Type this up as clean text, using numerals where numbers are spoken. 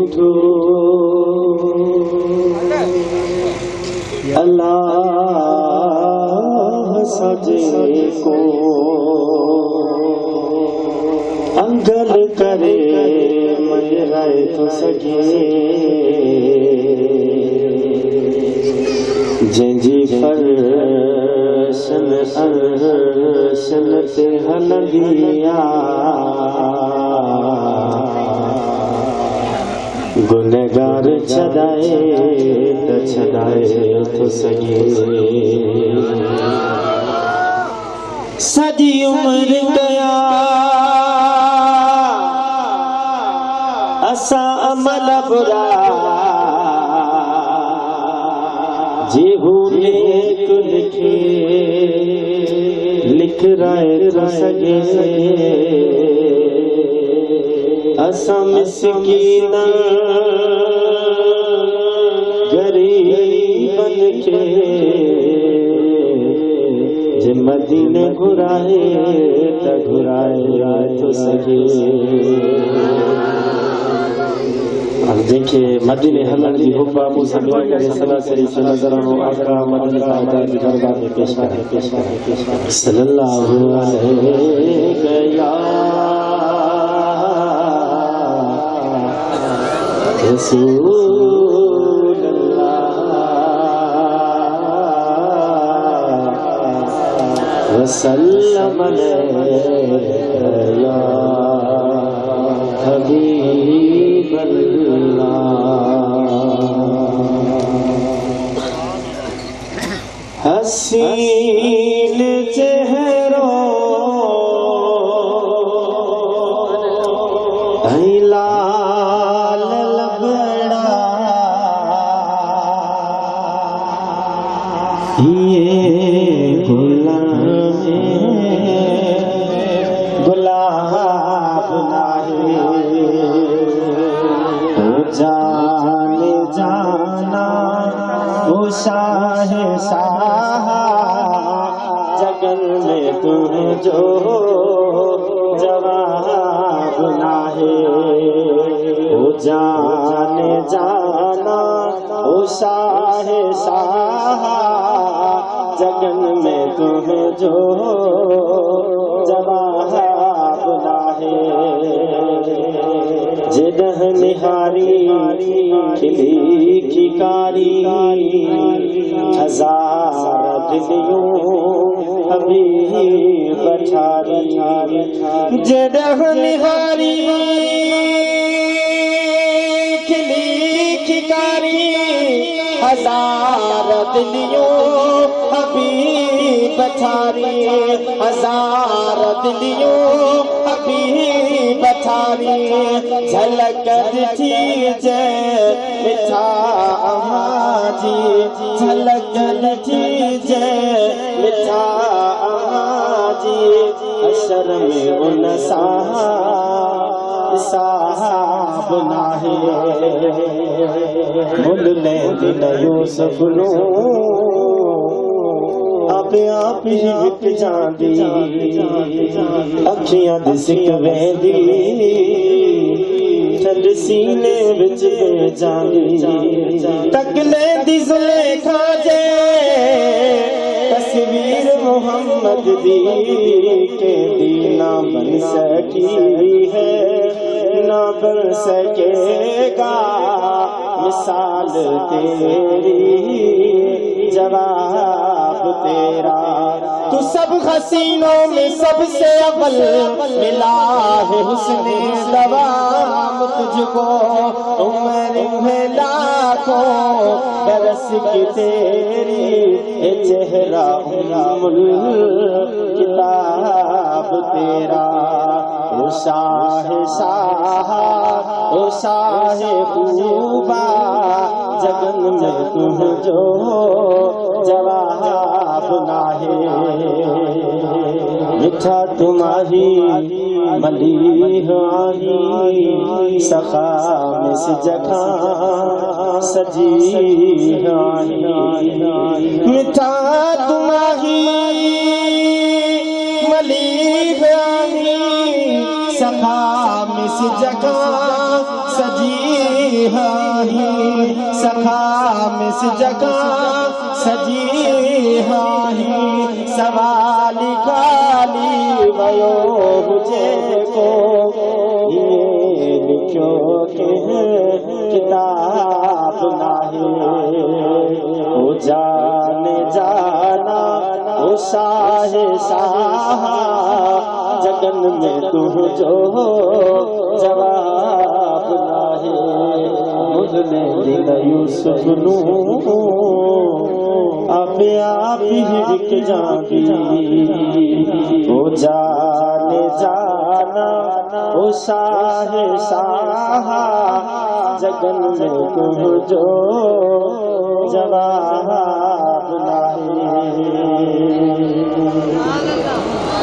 उठो अल्लाह सजे को अंगल करे मजराए तो सके जंहिंजी फरशन अर्शन ते हलंदी गुनहगार छॾाए त छॾाए थो सघे सॼी उमिरि कया असां अमल बुरा जेहू नेक लिखे लिखराए थो सघे असां मिसकीन गरीबन खे जे मदीने घुराए त घुराए थो सघे जंहिंखे मदीने हलण जी हुक्म मूं सां मिली करे सलाह शरीफ़ नज़रानो आका मदनी ताजा जी दरबार में पेश करे सल्लल्लाहु अलैहि या रसूल अल्लाह वसल्लम अलैका या हबीब अल्लाह हसीन चेहरो गुलाब जाने जाना ओ शाह शाह जगन में तुझो जवाब नाहे ओ जाने जाना ओ शाह शाह जगन में तुझो जवाब नाहे जॾह निहारी खिली खिकारी हज़ार दिलियूं हबीब ठारी जॾह निहारी खिली खिकारी हज़ार दिलियूं हबीब ठारी हज़ार दिलियूं हबीब ठारी झलक ॾिठी जे मिठा अमाजी झलक ॾिठी जे मिठा अमाजी अशर में उन साहब नाहे मुल लेंदी न यूसुफ नूं आपे आप ही विक जांदी अखियां दिसिक वेंदी ठंड सीने विच जांदी तक लेंदी ज़ुलेखा जे तस्वीर मोहम्मद दी के दी ना बन सकी है ना बन सकेगा मिसाल तेरी जवाब तेरा तू सब हसीनों में सबसे अव्वल मिला है हुस्ने दवाम तुझको उम्र में लाखों बरस की तेरी ये चेहरा उम्मुल किताब तेरा ओ शाह शाह ओ शाह खूबा जगन में तुझो जवाब नाहे मिठा तुम्हारी मलीह आही सखा मिस जखा सजी आही मिठा तुम्हारी मलीह आही सखा मिस जखा सजी हाही सखा मिस जगह सजी हाही सवाली खाली वयो मुझे को ये लिखो के किताब नाही ओ जाने जाना ओ शाहे शाह जगन में तुझो जवाब नाही मुझने दिल यूसुफ नू अपने आप ही विक जाती ओ जाने जाना ओ शाहे शाह जगन में तुझो जवाब नाही।